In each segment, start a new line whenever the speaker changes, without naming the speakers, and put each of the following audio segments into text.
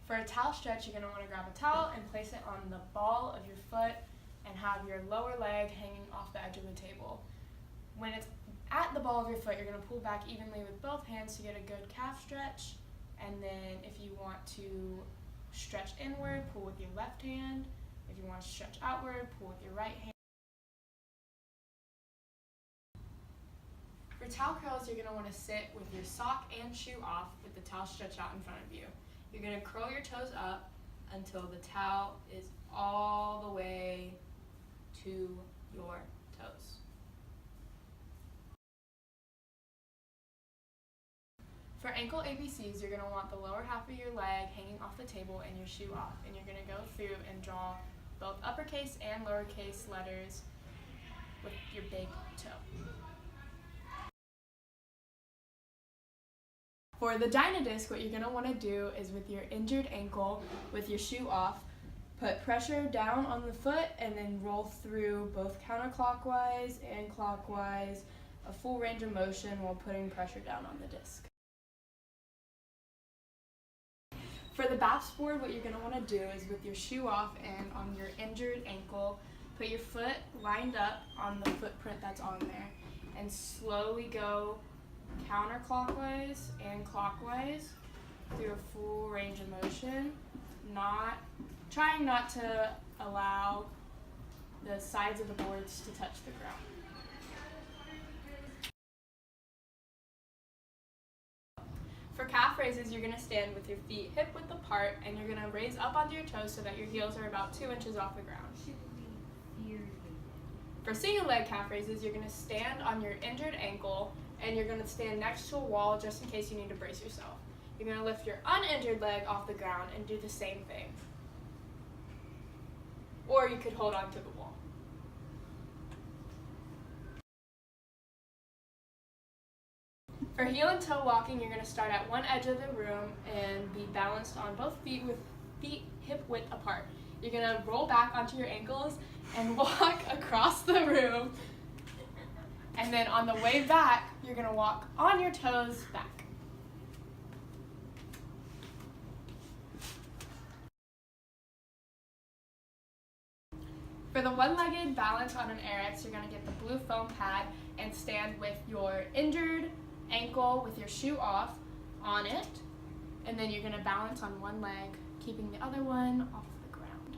For a towel stretch, you're going to want to grab a towel and place it on the ball of your foot and have your lower leg hanging off the edge of the table. When it's at the ball of your foot, you're going to pull back evenly with both hands to get a good calf stretch. And then if you want to stretch inward, pull with your left hand. If you want to stretch outward, pull with your right hand. For towel curls, you're going to want to sit with your sock and shoe off with the towel stretched out in front of you. You're going to curl your toes up until the towel is all the way to your toes. For ankle ABCs, you're going to want the lower half of your leg hanging off the table and your shoe off. And you're going to go through and draw both uppercase and lowercase letters with your big toe. For the dyna disc, what you're going to want to do is with your injured ankle, with your shoe off, put pressure down on the foot and then roll through both counterclockwise and clockwise, a full range of motion while putting pressure down on the disc. For the BAPS board, what you're going to want to do is with your shoe off and on your injured ankle, put your foot lined up on the footprint that's on there and slowly go counterclockwise and clockwise through a full range of motion, trying not to allow the sides of the boards to touch the ground. For calf raises, you're going to stand with your feet hip width apart and you're going to raise up onto your toes so that your heels are about 2 inches off the ground. For single leg calf raises, you're going to stand on your injured ankle and you're going to stand next to a wall just in case you need to brace yourself. You're going to lift your uninjured leg off the ground and do the same thing. Or you could hold on to the wall. For heel and toe walking, you're going to start at one edge of the room and be balanced on both feet with feet hip width apart. You're going to roll back onto your ankles and walk across the room. And then on the way back, you're going to walk on your toes back. For the one-legged balance on an Arex, you're going to get the blue foam pad and stand with your injured ankle with your shoe off on it. And then you're going to balance on one leg, keeping the other one off the ground.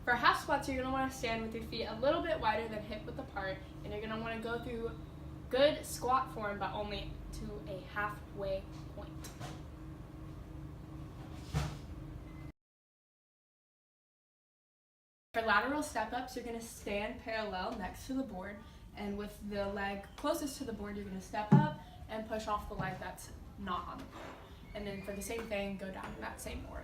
For half squats, you're going to want to stand with your feet a little bit wider than hip width apart, and you're going to want to go through good squat form, but only to a halfway point. For lateral step-ups, you're going to stand parallel next to the board, and with the leg closest to the board, you're going to step up and push off the leg that's not on the board. And then for the same thing, go down in that same order.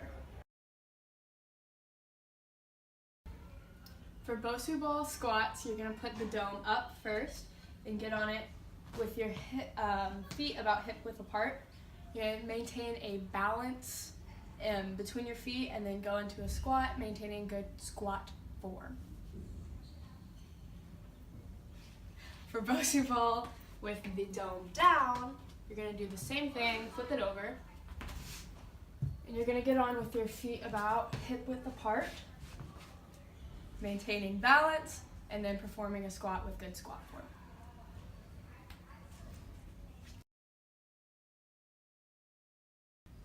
For Bosu ball squats, you're going to put the dome up first and get on it with your feet about hip width apart. You're going to maintain a balance between your feet and then go into a squat, maintaining good squat form. For Bosu ball with the dome down, you're going to do the same thing, flip it over, and you're going to get on with your feet about hip width apart, maintaining balance, and then performing a squat with good squat form.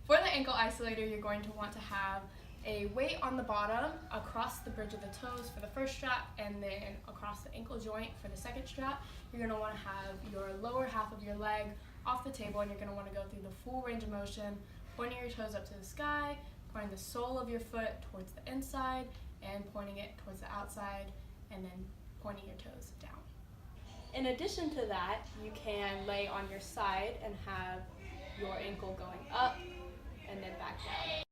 For the ankle isolator, you're going to want to have a weight on the bottom across the bridge of the toes for the first strap, and then across the ankle joint for the second strap. You're going to want to have your lower half of your leg off the table, and you're going to want to go through the full range of motion, pointing your toes up to the sky, pointing the sole of your foot towards the inside, and pointing it towards the outside, and then pointing your toes down. In addition to that, you can lay on your side and have your ankle going up and then back down.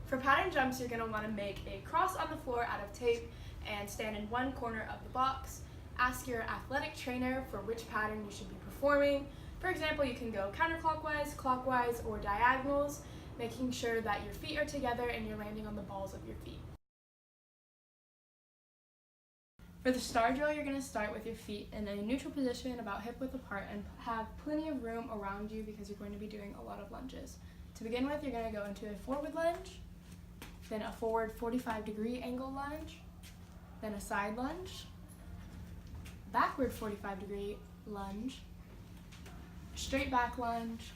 For pattern jumps, you're going to want to make a cross on the floor out of tape and stand in one corner of the box. Ask your athletic trainer for which pattern you should be performing. For example, you can go counterclockwise, clockwise, or diagonals, making sure that your feet are together and you're landing on the balls of your feet. For the star drill, you're going to start with your feet in a neutral position about hip width apart and have plenty of room around you because you're going to be doing a lot of lunges. To begin with, you're going to go into a forward lunge, then a forward 45-degree angle lunge, then a side lunge, backward 45-degree lunge, straight back lunge,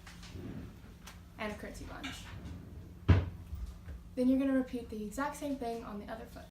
and a curtsy lunge. Then you're going to repeat the exact same thing on the other foot.